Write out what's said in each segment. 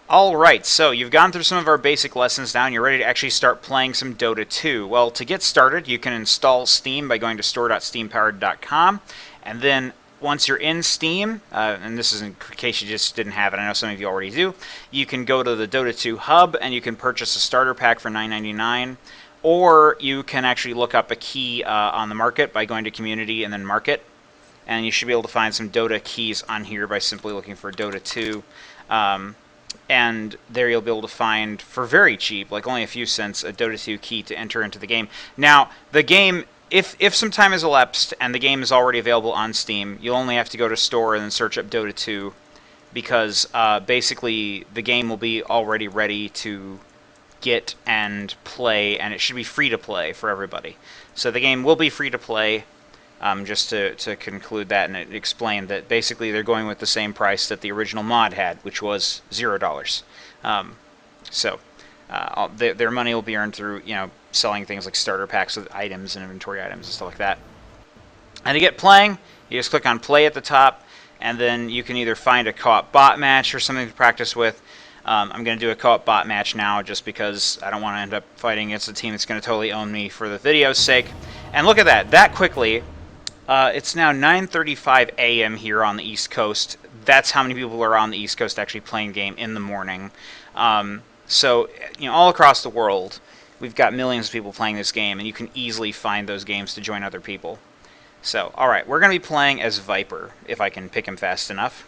Alright, so you've gone through some of our basic lessons now and you're ready to actually start playing some Dota 2. Well, to get started, you can install Steam by going to store.steampowered.com, and then once you're in Steam, and this is in case you just didn't have it, I know some of you already do, you can go to the Dota 2 hub and you can purchase a starter pack for $9.99, or you can actually look up a key on the market by going to Community and then Market, and you should be able to find some Dota keys on here by simply looking for Dota 2. And there you'll be able to find, for very cheap, like only a few cents, a Dota 2 key to enter into the game. Now, the game, if some time has elapsed and the game is already available on Steam, you'll only have to go to store and then search up Dota 2, because basically the game will be already ready to get and play, and it should be free to play for everybody. So the game will be free to play. Just to conclude that and explain that basically they're going with the same price that the original mod had, which was $0. So their money will be earned through, you know, selling things like starter packs with items and inventory items and stuff like that. And to get playing, you just click on play at the top, and then you can either find a co-op bot match or something to practice with. I'm going to do a co-op bot match now just because I don't want to end up fighting against a team that's going to totally own me for the video's sake. And look at that quickly. It's now 9:35 a.m. here on the East Coast. That's how many people are on the East Coast actually playing game in the morning. So, you know, all across the world, we've got millions of people playing this game, and you can easily find those games to join other people. So, alright, we're going to be playing as Viper, if I can pick him fast enough.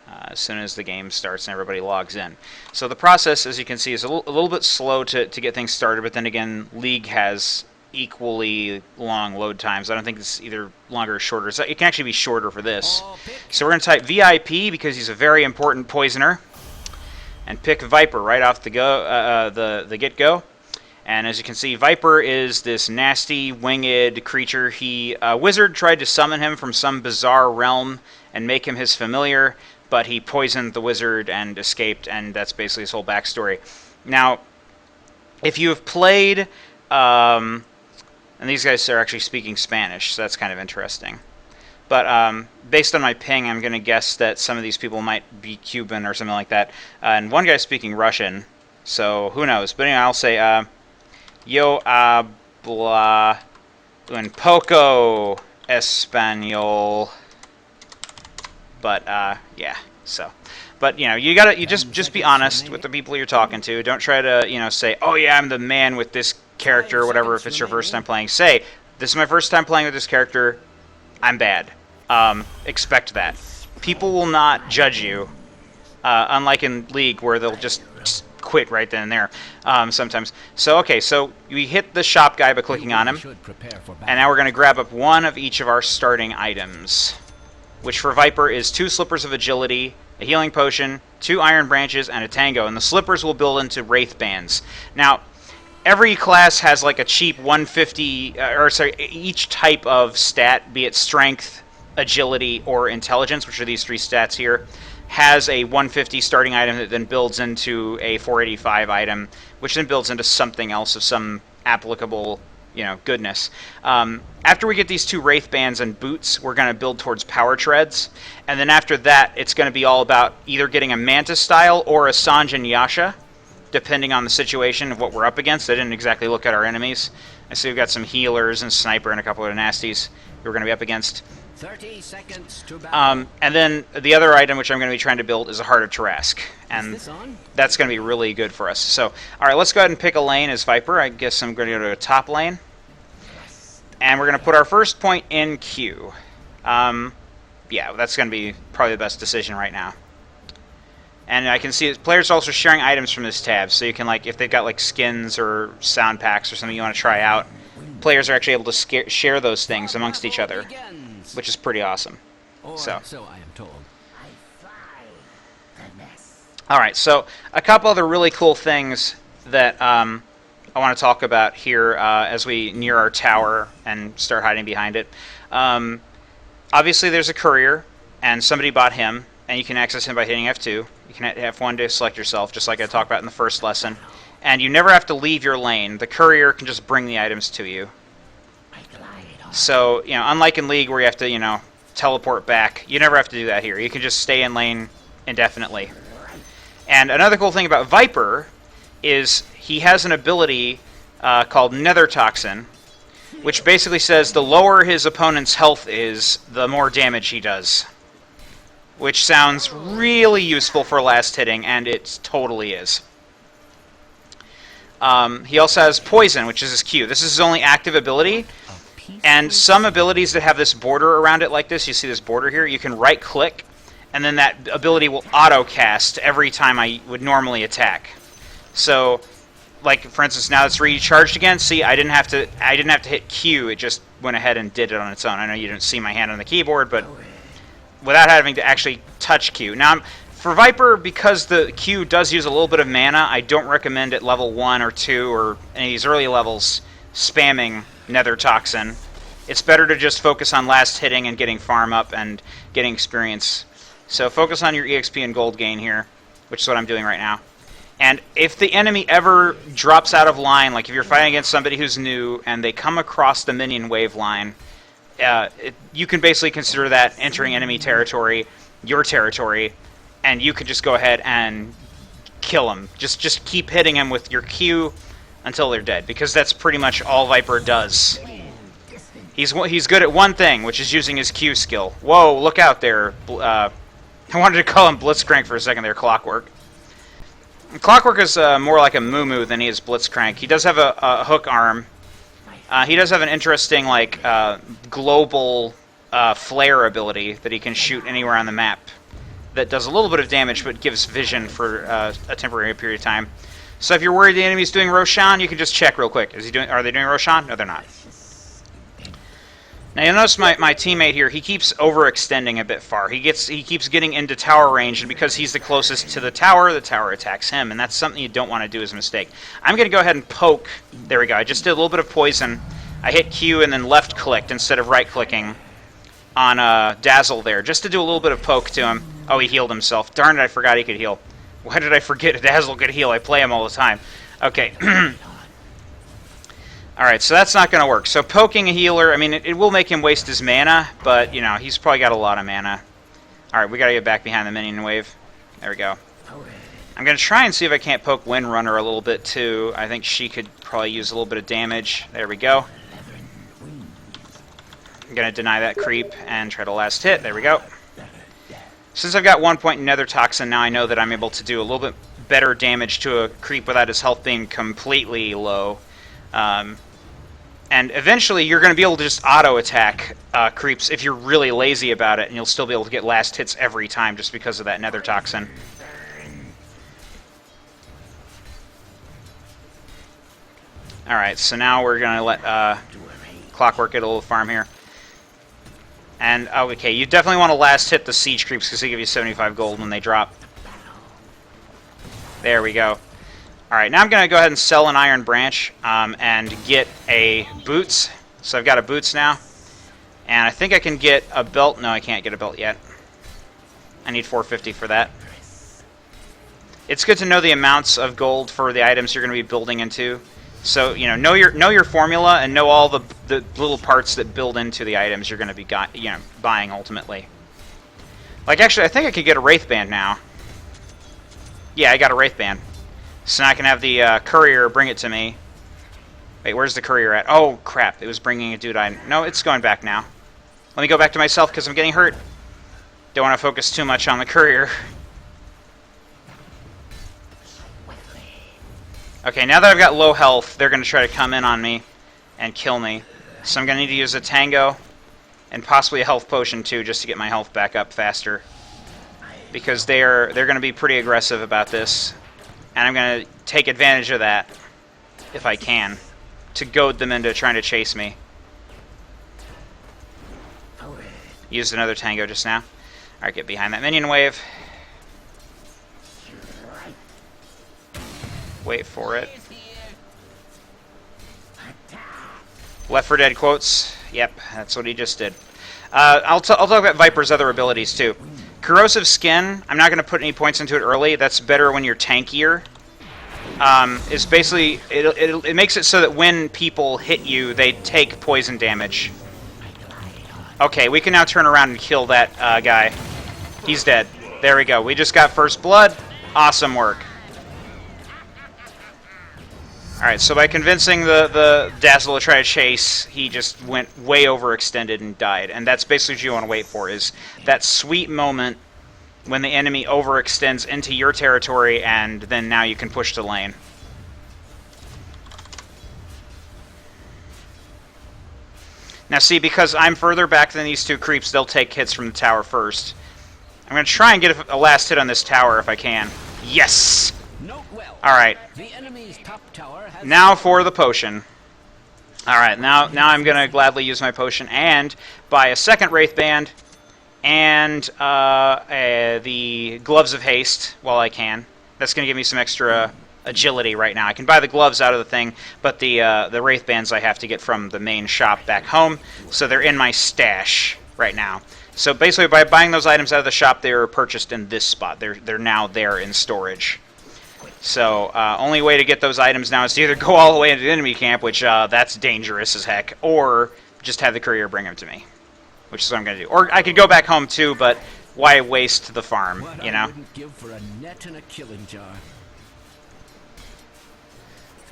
As soon as the game starts and everybody logs in. So the process, as you can see, is a little bit slow to get things started, but then again, League has equally long load times. I don't think it's either longer or shorter. So it can actually be shorter for this. So we're going to type VIP because he's a very important poisoner, and pick Viper right off the get-go. And as you can see, Viper is this nasty winged creature. A wizard tried to summon him from some bizarre realm and make him his familiar, but he poisoned the wizard and escaped, and that's basically his whole backstory. Now, if you have played and these guys are actually speaking Spanish, so that's kind of interesting. But based on my ping, I'm going to guess that some of these people might be Cuban or something like that. And one guy's speaking Russian, so who knows. But anyway, I'll say, Yo habla un poco español. But, yeah, so. But, you know, you just be honest with the people you're talking to. Don't try to, you know, say, oh yeah, I'm the man with this character or whatever if it's your first time playing. Say, this is my first time playing with this character, I'm bad. Expect that. People will not judge you, unlike in League where they'll just quit right then and there sometimes. So, okay, so we hit the shop guy by clicking on him, and now we're going to grab up one of each of our starting items, which for Viper is 2 slippers of agility, a healing potion, 2 iron branches, and a tango, and the slippers will build into wraith bands. Now, every class has like a cheap 150, each type of stat, be it strength, agility, or intelligence, which are these 3 stats here, has a 150 starting item that then builds into a 485 item, which then builds into something else of some applicable, you know, goodness. After we get these 2 wraith bands and boots, we're going to build towards power treads, and then after that, it's going to be all about either getting a mantis style or a Sanjin Yasha, depending on the situation of what we're up against. I didn't exactly look at our enemies. I see we've got some healers and sniper and a couple of nasties we're going to be up against. 30 seconds to battle. And then the other item which I'm going to be trying to build is a Heart of Tarask, and that's going to be really good for us. So, alright, let's go ahead and pick a lane as Viper. I guess I'm going to go to a top lane. And we're going to put our first point in Q. Yeah, that's going to be probably the best decision right now. And I can see players are also sharing items from this tab, so you can, like, if they've got like skins or sound packs or something you want to try out, players are actually able to share those things amongst each other, which is pretty awesome. So I am told. Alright, so a couple other really cool things that I want to talk about here as we near our tower and start hiding behind it. Obviously there's a courier, and somebody bought him, and you can access him by hitting F2. You can hit F1 to select yourself, just like I talked about in the first lesson. And you never have to leave your lane. The courier can just bring the items to you. So, you know, unlike in League where you have to, you know, teleport back, you never have to do that here. You can just stay in lane indefinitely. And another cool thing about Viper is he has an ability called Nether Toxin, which basically says the lower his opponent's health is, the more damage he does. Which sounds really useful for last hitting, and it totally is. He also has Poison, which is his Q. This is his only active ability. And some abilities that have this border around it like this, you see this border here, you can right-click, and then that ability will auto-cast every time I would normally attack. So, like, for instance, now it's recharged again. See, I didn't have to hit Q, it just went ahead and did it on its own. I know you didn't see my hand on the keyboard, but without having to actually touch Q. Now, for Viper, because the Q does use a little bit of mana, I don't recommend at level 1 or 2 or any of these early levels spamming Nether Toxin. It's better to just focus on last hitting and getting farm up and getting experience. So focus on your EXP and gold gain here, which is what I'm doing right now. And if the enemy ever drops out of line, like if you're fighting against somebody who's new and they come across the minion wave line, you can basically consider that entering enemy territory, your territory, and you could just go ahead and kill them. Just keep hitting them with your Q until they're dead, because that's pretty much all Viper does. He's good at one thing, which is using his Q skill. Whoa, look out there. I wanted to call him Blitzcrank for a second there, Clockwork. Clockwork is more like a Moo than he is Blitzcrank. He does have a hook arm. He does have an interesting, like, global flare ability that he can shoot anywhere on the map that does a little bit of damage but gives vision for a temporary period of time. So if you're worried the enemy's doing Roshan, you can just check real quick. Are they doing Roshan? No, they're not. Now you'll notice my teammate here, he keeps overextending a bit far. He keeps getting into tower range, and because he's the closest to the tower attacks him, and that's something you don't want to do as a mistake. I'm going to go ahead and poke. There we go. I just did a little bit of poison. I hit Q and then left-clicked instead of right-clicking on Dazzle there, just to do a little bit of poke to him. Oh, he healed himself. Darn it, I forgot he could heal. Why did I forget Dazzle could heal? I play him all the time. Okay. Alright, so that's not going to work. So poking a healer, I mean, it will make him waste his mana, but, you know, he's probably got a lot of mana. Alright, we got to get back behind the minion wave. There we go. I'm going to try and see if I can't poke Windrunner a little bit, too. I think she could probably use a little bit of damage. There we go. I'm going to deny that creep and try to last hit. There we go. Since I've got 1 point in Nether Toxin, now I know that I'm able to do a little bit better damage to a creep without his health being completely low. And eventually you're going to be able to just auto-attack creeps if you're really lazy about it, and you'll still be able to get last hits every time just because of that Nether Toxin. Alright, so now we're going to let Clockwork get a little farm here. And, oh, okay, you definitely want to last hit the siege creeps because they give you 75 gold when they drop. There we go. Alright, now I'm going to go ahead and sell an Iron Branch and get a Boots. So I've got a Boots now. And I think I can get a belt. No, I can't get a belt yet. I need 450 for that. It's good to know the amounts of gold for the items you're going to be building into. So, you know your formula and know all the little parts that build into the items you're going to be buying ultimately. Like, actually, I think I could get a Wraith Band now. Yeah, I got a Wraith Band. So now I can have the courier bring it to me. Wait, where's the courier at? Oh, crap. It was bringing a dude No, it's going back now. Let me go back to myself because I'm getting hurt. Don't want to focus too much on the courier. Okay, now that I've got low health, they're going to try to come in on me and kill me. So I'm going to need to use a Tango and possibly a health potion too, just to get my health back up faster. Because they're going to be pretty aggressive about this. And I'm going to take advantage of that, if I can, to goad them into trying to chase me. Used another Tango just now. Alright, get behind that minion wave. Wait for it. Left 4 Dead quotes. Yep, that's what he just did. I'll talk about Viper's other abilities too. Corrosive Skin, I'm not going to put any points into it early. That's better when you're tankier. It's basically, it makes it so that when people hit you, they take poison damage. Okay, we can now turn around and kill that guy. He's dead. There we go. We just got first blood. Awesome work. Alright, so by convincing the Dazzle to try to chase, he just went way overextended and died. And that's basically what you want to wait for, is that sweet moment when the enemy overextends into your territory, and then now you can push the lane. Now see, because I'm further back than these two creeps, they'll take hits from the tower first. I'm going to try and get a last hit on this tower if I can. Yes! Alright. Now for the potion. Alright, now I'm going to gladly use my potion and buy a second Wraith Band and the Gloves of Haste while I can. That's going to give me some extra agility right now. I can buy the gloves out of the thing, but the Wraith Bands I have to get from the main shop back home, so they're in my stash right now. So basically, by buying those items out of the shop, they were purchased in this spot. They're now there in storage. So only way to get those items now is to either go all the way into the enemy camp, which that's dangerous as heck, or just have the courier bring them to me, which is what I'm going to do. Or I could go back home too, but why waste the farm, you know?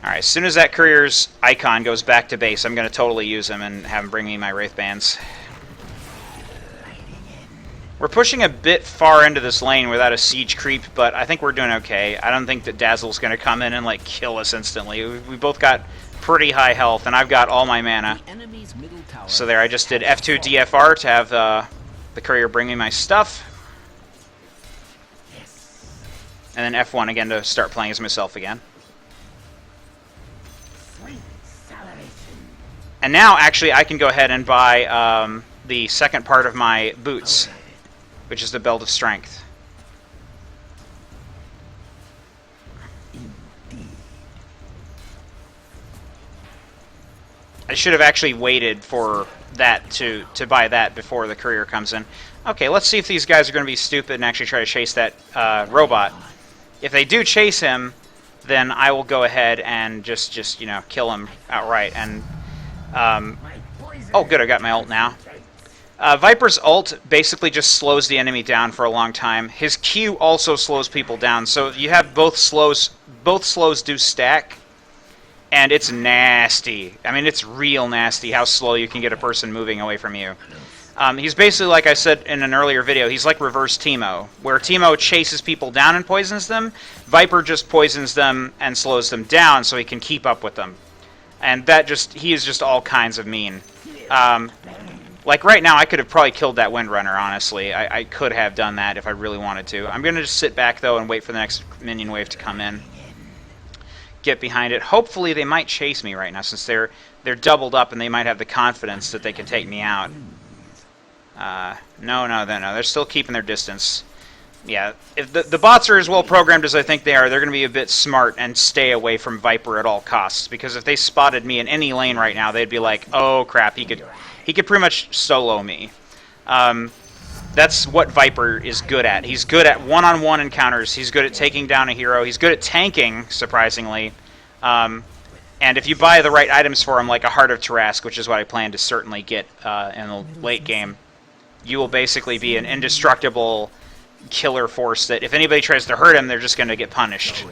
Alright, as soon as that courier's icon goes back to base, I'm going to totally use him and have him bring me my Wraith Bands. We're pushing a bit far into this lane without a siege creep, but I think we're doing okay. I don't think that Dazzle's going to come in and like kill us instantly. We both got pretty high health, and I've got all my mana. So there, I just did F2 DFR to have the courier bring me my stuff. And then F1 again to start playing as myself again. And now, actually, I can go ahead and buy the second part of my boots, which is the Belt of Strength. I should have actually waited for that to buy that before the courier comes in. Okay, let's see if these guys are going to be stupid and actually try to chase that robot. If they do chase him, then I will go ahead and just you know, kill him outright. And oh, good, I got my ult now. Viper's ult basically just slows the enemy down for a long time. His Q also slows people down, so you have both slows. Both slows do stack, and it's nasty. I mean, it's real nasty how slow you can get a person moving away from you. He's basically, like I said in an earlier video, he's like reverse Teemo, where Teemo chases people down and poisons them. Viper just poisons them and slows them down so he can keep up with them. And he is just all kinds of mean. Like right now, I could have probably killed that Windrunner, honestly. I could have done that if I really wanted to. I'm going to just sit back, though, and wait for the next minion wave to come in. Get behind it. Hopefully they might chase me right now, since they're doubled up and they might have the confidence that they can take me out. No, they're still keeping their distance. Yeah, if the bots are as well programmed as I think they are, they're going to be a bit smart and stay away from Viper at all costs. Because if they spotted me in any lane right now, they'd be like, oh crap, he could pretty much solo me. That's what Viper is good at. He's good at one-on-one encounters. He's good at taking down a hero. He's good at tanking, surprisingly. And if you buy the right items for him, like a Heart of Tarask, which is what I plan to certainly get in the late game, you will basically be an indestructible killer force that if anybody tries to hurt him, they're just going to get punished.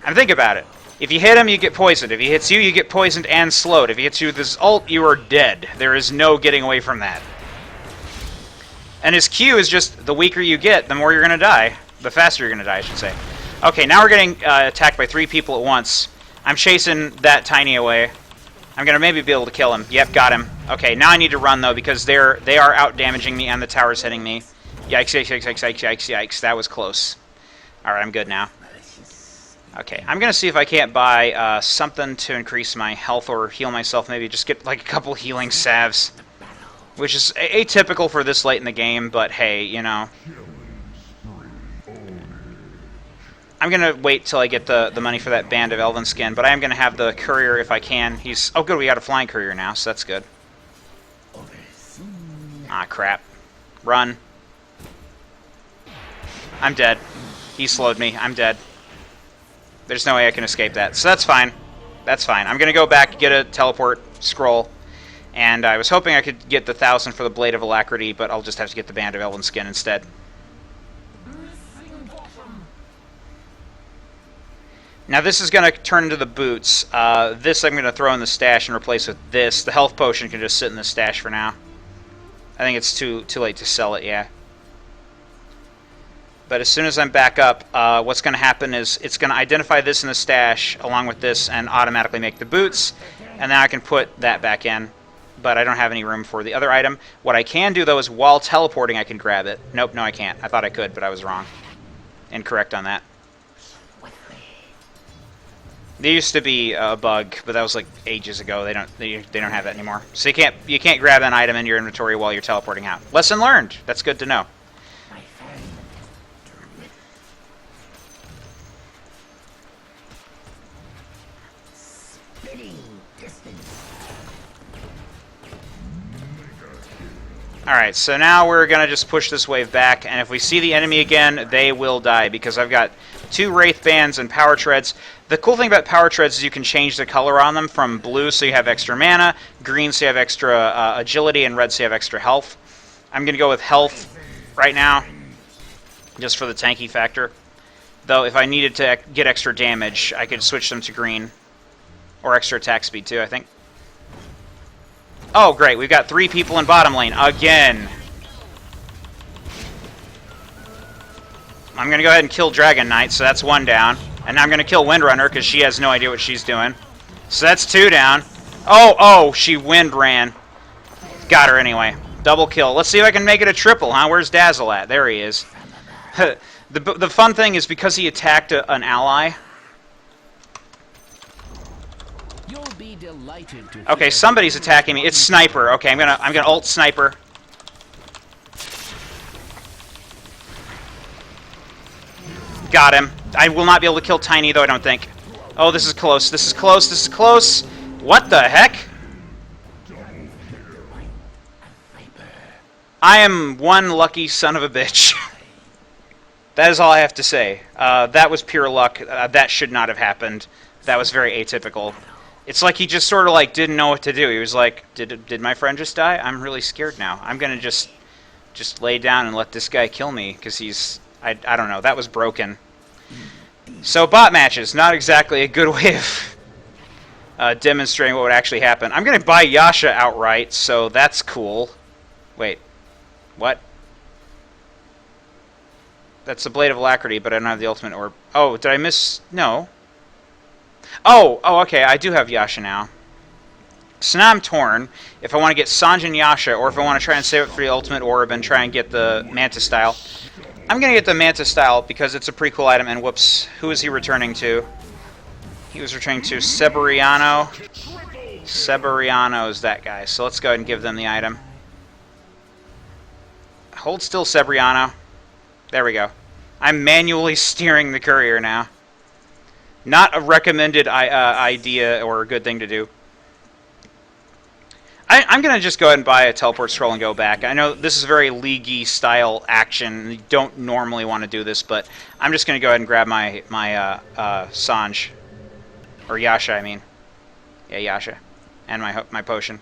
And think about it. If you hit him, you get poisoned. If he hits you, you get poisoned and slowed. If he hits you with his ult, you are dead. There is no getting away from that. And his Q is just, the weaker you get, the more you're going to die. The faster you're going to die, I should say. Okay, now we're getting attacked by 3 people at once. I'm chasing that tiny away. I'm going to maybe be able to kill him. Yep, got him. Okay, now I need to run, though, because they are out-damaging me and the tower's hitting me. Yikes, yikes, yikes, yikes, yikes, yikes. That was close. Alright, I'm good now. Okay, I'm going to see if I can't buy something to increase my health or heal myself. Maybe just get like a couple healing salves. Which is atypical for this late in the game, but hey, you know. I'm going to wait till I get the money for that band of Elven Skin, but I am going to have the courier if I can. Oh good, we got a flying courier now, so that's good. Ah, crap. Run. I'm dead. He slowed me. I'm dead. There's no way I can escape that. So that's fine. That's fine. I'm going to go back, get a teleport scroll. And I was hoping I could get the 1,000 for the Blade of Alacrity, but I'll just have to get the Band of Elven Skin instead. Now this is going to turn into the boots. This I'm going to throw in the stash and replace with this. The health potion can just sit in the stash for now. I think it's too late to sell it, yeah. But as soon as I'm back up, what's going to happen is it's going to identify this in the stash along with this and automatically make the boots. And then I can put that back in. But I don't have any room for the other item. What I can do, though, is while teleporting, I can grab it. Nope, no, I can't. I thought I could, but I was wrong. Incorrect on that. There used to be a bug, but that was like ages ago. They don't have that anymore. So you can't grab an item in your inventory while you're teleporting out. Lesson learned. That's good to know. Alright, so now we're going to just push this wave back, and if we see the enemy again, they will die, because I've got 2 Wraith Bands and Power Treads. The cool thing about Power Treads is you can change the color on them from blue so you have extra mana, green so you have extra agility, and red so you have extra health. I'm going to go with health right now, just for the tanky factor. Though if I needed to get extra damage, I could switch them to green, or extra attack speed too, I think. Oh, great. We've got 3 people in bottom lane. Again. I'm going to go ahead and kill Dragon Knight, so that's 1 down. And now I'm going to kill Windrunner, because she has no idea what she's doing. So that's 2 down. Oh, she wind ran. Got her anyway. Double kill. Let's see if I can make it a triple, huh? Where's Dazzle at? There he is. The fun thing is, because he attacked an ally... Okay, somebody's attacking me. It's Sniper. Okay, I'm gonna ult Sniper. Got him. I will not be able to kill Tiny though, I don't think. Oh, this is close. This is close. This is close. What the heck? I am one lucky son of a bitch. That is all I have to say. That was pure luck. That should not have happened. That was very atypical. It's like he just sort of like didn't know what to do. He was like, "Did my friend just die? I'm really scared now. I'm gonna just lay down and let this guy kill me because he's I don't know. That was broken." So bot matches, not exactly a good way of demonstrating what would actually happen. I'm gonna buy Yasha outright, so that's cool. Wait, what? That's the Blade of Alacrity, but I don't have the ultimate orb. Oh, did I miss? No. Oh, okay, I do have Yasha now. So now I'm torn if I want to get Sanjin Yasha, or if I want to try and save it for the ultimate orb and try and get the Mantis style. I'm going to get the Mantis style because it's a pretty cool item, and whoops, who is he returning to? He was returning to Seberiano. Seberiano is that guy, so let's go ahead and give them the item. Hold still, Seberiano. There we go. I'm manually steering the courier now. Not a recommended idea or a good thing to do. I'm going to just go ahead and buy a teleport scroll and go back. I know this is very League-y style action. You don't normally want to do this, but I'm just going to go ahead and grab my Sanj. Or Yasha, I mean. Yeah, Yasha. And my potion.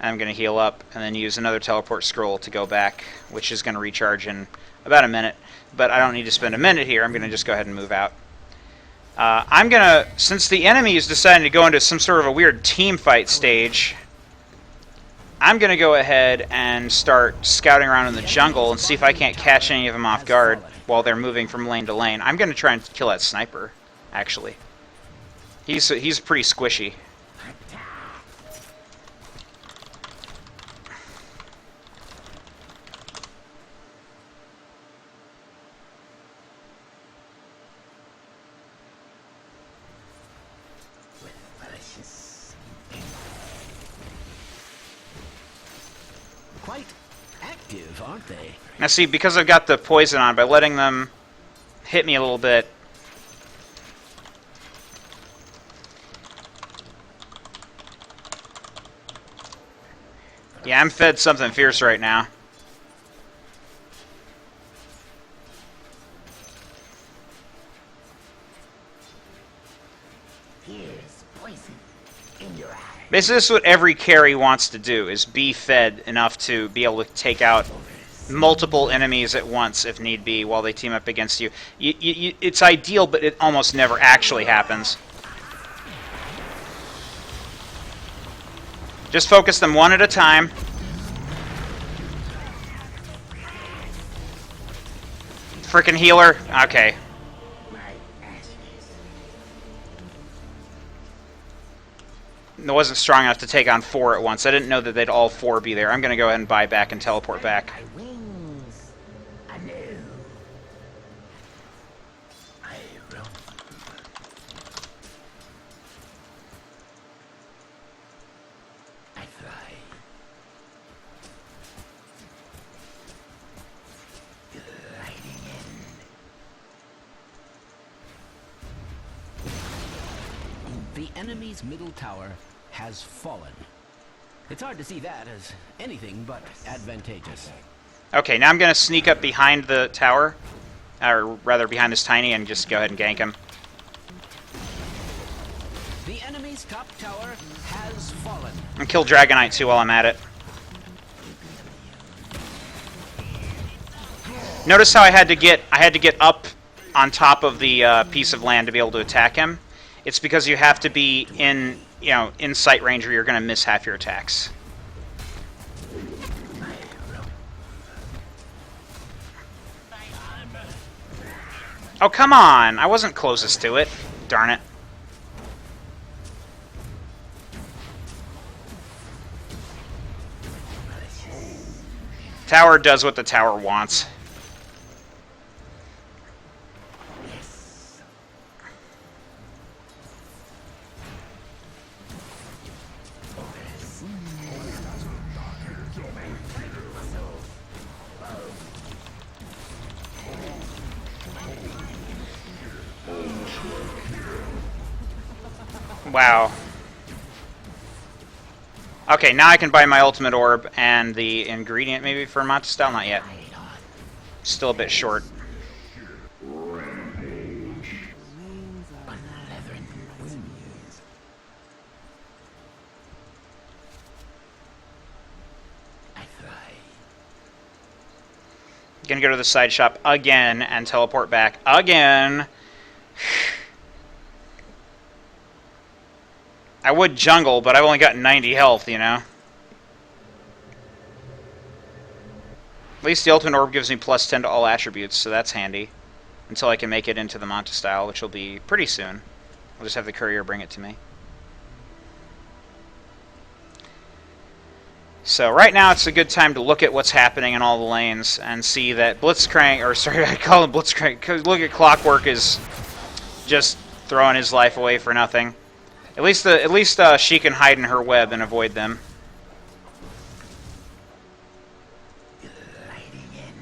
I'm going to heal up and then use another teleport scroll to go back, which is going to recharge in about a minute. But I don't need to spend a minute here. I'm going to just go ahead and move out. I'm going to, since the enemy is deciding to go into some sort of a weird team fight stage, I'm going to go ahead and start scouting around in the jungle and see if I can't catch any of them off guard while they're moving from lane to lane. I'm going to try and kill that sniper, actually. He's pretty squishy. Quite active, aren't they? Now see, because I've got the poison on, by letting them hit me a little bit, yeah, I'm fed something fierce right now. Basically, this is what every carry wants to do, is be fed enough to be able to take out multiple enemies at once if need be while they team up against you. It's ideal, but it almost never actually happens. Just focus them one at a time. Frickin' healer. Okay. It wasn't strong enough to take on 4 at once. I didn't know that they'd all 4 be there. I'm going to go ahead and buy back and teleport back. The enemy's middle tower has fallen. It's hard to see that as anything but advantageous. Okay, now I'm going to sneak up behind the tower, or rather behind this tiny, and just go ahead and gank him. The enemy's top tower has fallen. And kill Dragonite too while I'm at it. Notice how I had to get up on top of the piece of land to be able to attack him. It's because you have to be in sight range, or you're going to miss half your attacks. Oh, come on! I wasn't closest to it. Darn it. Tower does what the tower wants. Wow. Okay, now I can buy my ultimate orb and the ingredient maybe for Monte-style? Not yet. Still a bit short. Gonna go to the side shop again and teleport back again. I would jungle, but I've only got 90 health, you know? At least the ultimate orb gives me plus 10 to all attributes, so that's handy. Until I can make it into the Monte-style, which will be pretty soon. I'll just have the courier bring it to me. So right now it's a good time to look at what's happening in all the lanes and see that Blitzcrank, or sorry, I call him Blitzcrank, because look at Clockwork is just throwing his life away for nothing. At least she can hide in her web and avoid them.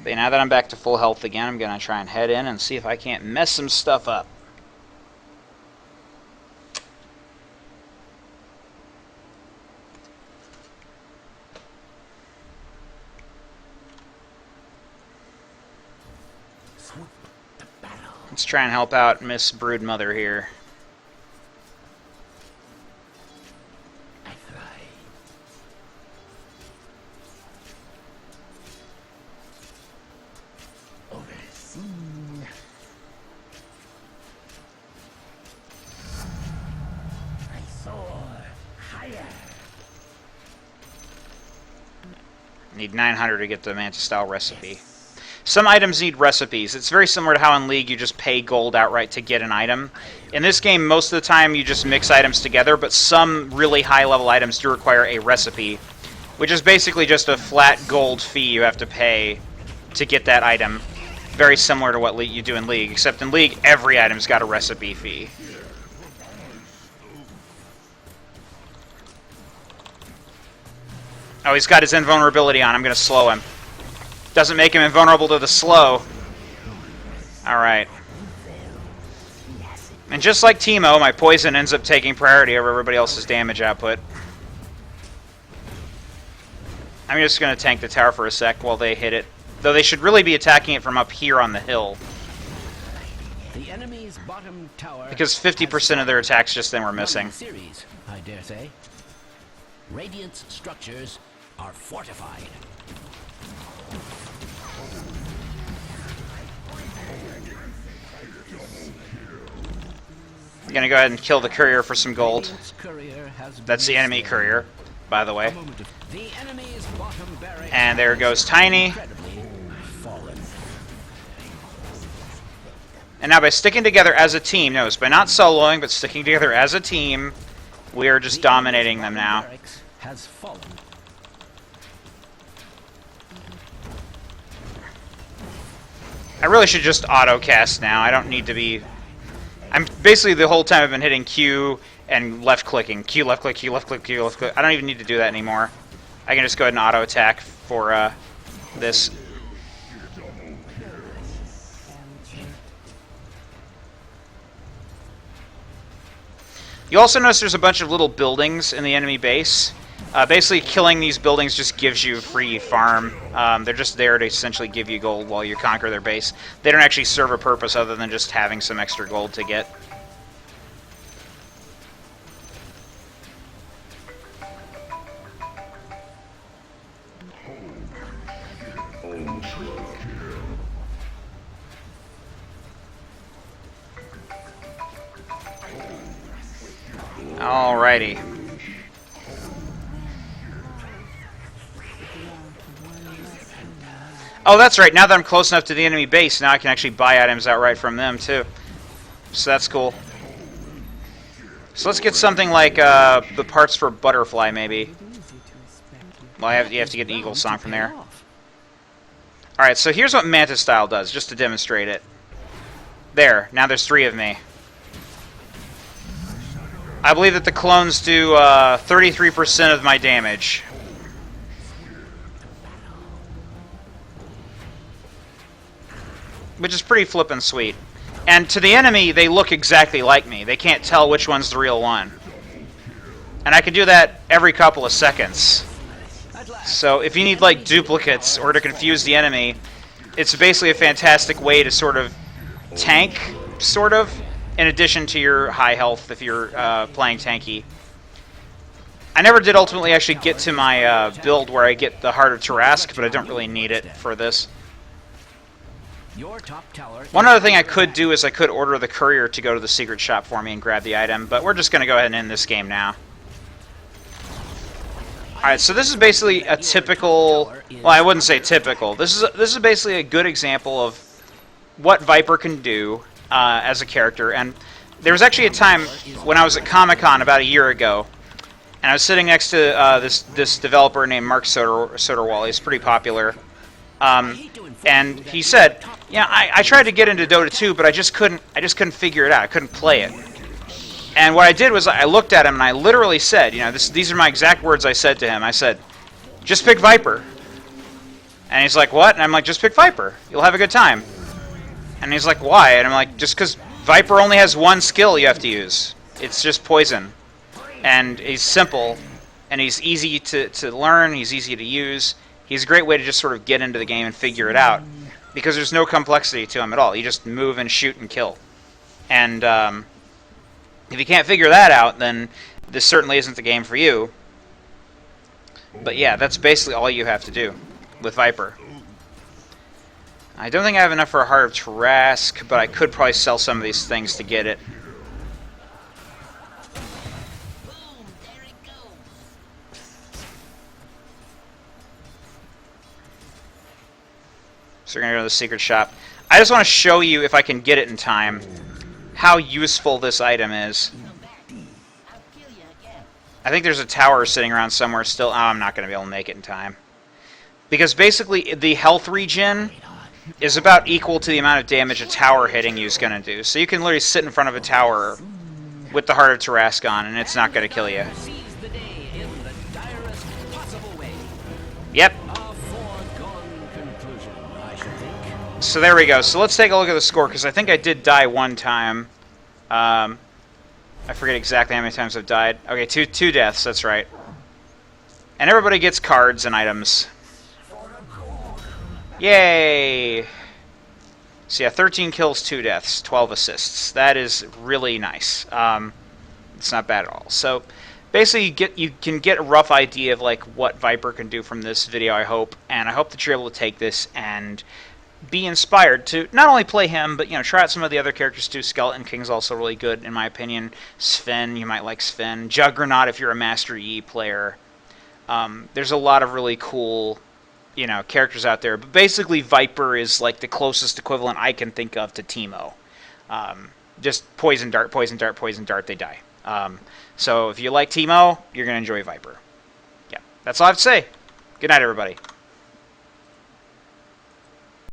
But now that I'm back to full health again, I'm going to try and head in and see if I can't mess some stuff up. Let's try and help out Miss Broodmother here. Need 900 to get the Mantis-style recipe. Some items need recipes. It's very similar to how in League you just pay gold outright to get an item. In this game, most of the time you just mix items together, but some really high-level items do require a recipe, which is basically just a flat gold fee you have to pay to get that item. Very similar to what you do in League, except in League, every item's got a recipe fee. Oh, he's got his invulnerability on. I'm going to slow him. Doesn't make him invulnerable to the slow. Alright. And just like Teemo, my poison ends up taking priority over everybody else's damage output. I'm just going to tank the tower for a sec while they hit it. Though they should really be attacking it from up here on the hill. The enemy's bottom tower because 50% of their attacks just then were missing. Series, I dare say. Radiant's structures are fortified. I'm gonna go ahead and kill the courier for some gold. Radiant's courier has That's the been enemy slain. courier, by the way. The enemy's bottom barracks And there has goes Tiny. incredibly fallen. And now by sticking together as a team, notice, by not soloing, but sticking together as a team, we are just The dominating enemy's them bottom now. barracks has fallen. I really should just auto-cast now. I don't need to be... I'm basically the whole time I've been hitting Q and left-clicking. Q, left-click, Q, left-click, Q, left-click. I don't even need to do that anymore. I can just go ahead and auto-attack for this. You also notice there's a bunch of little buildings in the enemy base. Basically, killing these buildings just gives you free farm. They're just there to essentially give you gold while you conquer their base. They don't actually serve a purpose other than just having some extra gold to get. Alrighty. Oh, that's right. Now that I'm close enough to the enemy base, now I can actually buy items outright from them, too. So that's cool. So let's get something like the parts for Butterfly, maybe. Well, you have to get an Eagle Song from there. Alright, so here's what Mantis Style does, just to demonstrate it. There. Now there's 3 of me. I believe that the clones do 33% of my damage. Which is pretty flippin' sweet. And to the enemy, they look exactly like me. They can't tell which one's the real one. And I can do that every couple of seconds. So if you need, like, duplicates or to confuse the enemy, it's basically a fantastic way to sort of tank, sort of, in addition to your high health if you're playing tanky. I never did ultimately actually get to my build where I get the Heart of Tarask, but I don't really need it for this. One other thing I could do is I could order the courier to go to the secret shop for me and grab the item, but we're just going to go ahead and end this game now. Alright, so this is basically a typical... Well, I wouldn't say typical. This is basically a good example of what Viper can do as a character. And there was actually a time when I was at Comic-Con about a year ago, and I was sitting next to this developer named Mark Soderwall. He's pretty popular. And he said, "Yeah, I tried to get into Dota 2, but I just couldn't figure it out. I couldn't play it." And what I did was I looked at him and I literally said, you know, these are my exact words I said to him. I said, "Just pick Viper." And he's like, "What?" And I'm like, "Just pick Viper. You'll have a good time." And he's like, "Why?" And I'm like, "Just because Viper only has one skill you have to use. It's just poison. And he's simple, and he's easy to learn, he's easy to use. He's a great way to just sort of get into the game and figure it out. Because there's no complexity to him at all. You just move and shoot and kill. And if you can't figure that out, then this certainly isn't the game for you. But yeah, that's basically all you have to do with Viper. I don't think I have enough for a Heart of Tarask, but I could probably sell some of these things to get it. So we're going to go to the secret shop. I just want to show you, if I can get it in time, how useful this item is. I think there's a tower sitting around somewhere still. Oh, I'm not going to be able to make it in time. Because basically, the health regen is about equal to the amount of damage a tower hitting you is going to do. So you can literally sit in front of a tower with the Heart of Tarask on, and it's not going to kill you. Yep. So there we go. So let's take a look at the score, because I think I did die one time. I forget exactly how many times I've died. Okay, two deaths, that's right. And everybody gets cards and items. Yay! So yeah, 13 kills, 2 deaths, 12 assists. That is really nice. It's not bad at all. So basically, you can get a rough idea of like what Viper can do from this video, I hope. And I hope that you're able to take this and be inspired to not only play him, but try out some of the other characters too. Skeleton King's also really good in my opinion. Sven, you might like Sven. Juggernaut if you're a Master Yi player. There's a lot of really cool, characters out there. But basically, Viper is like the closest equivalent I can think of to Teemo. Just poison dart, poison dart, poison dart. They die. So if you like Teemo, you're gonna enjoy Viper. Yeah, that's all I have to say. Good night, everybody.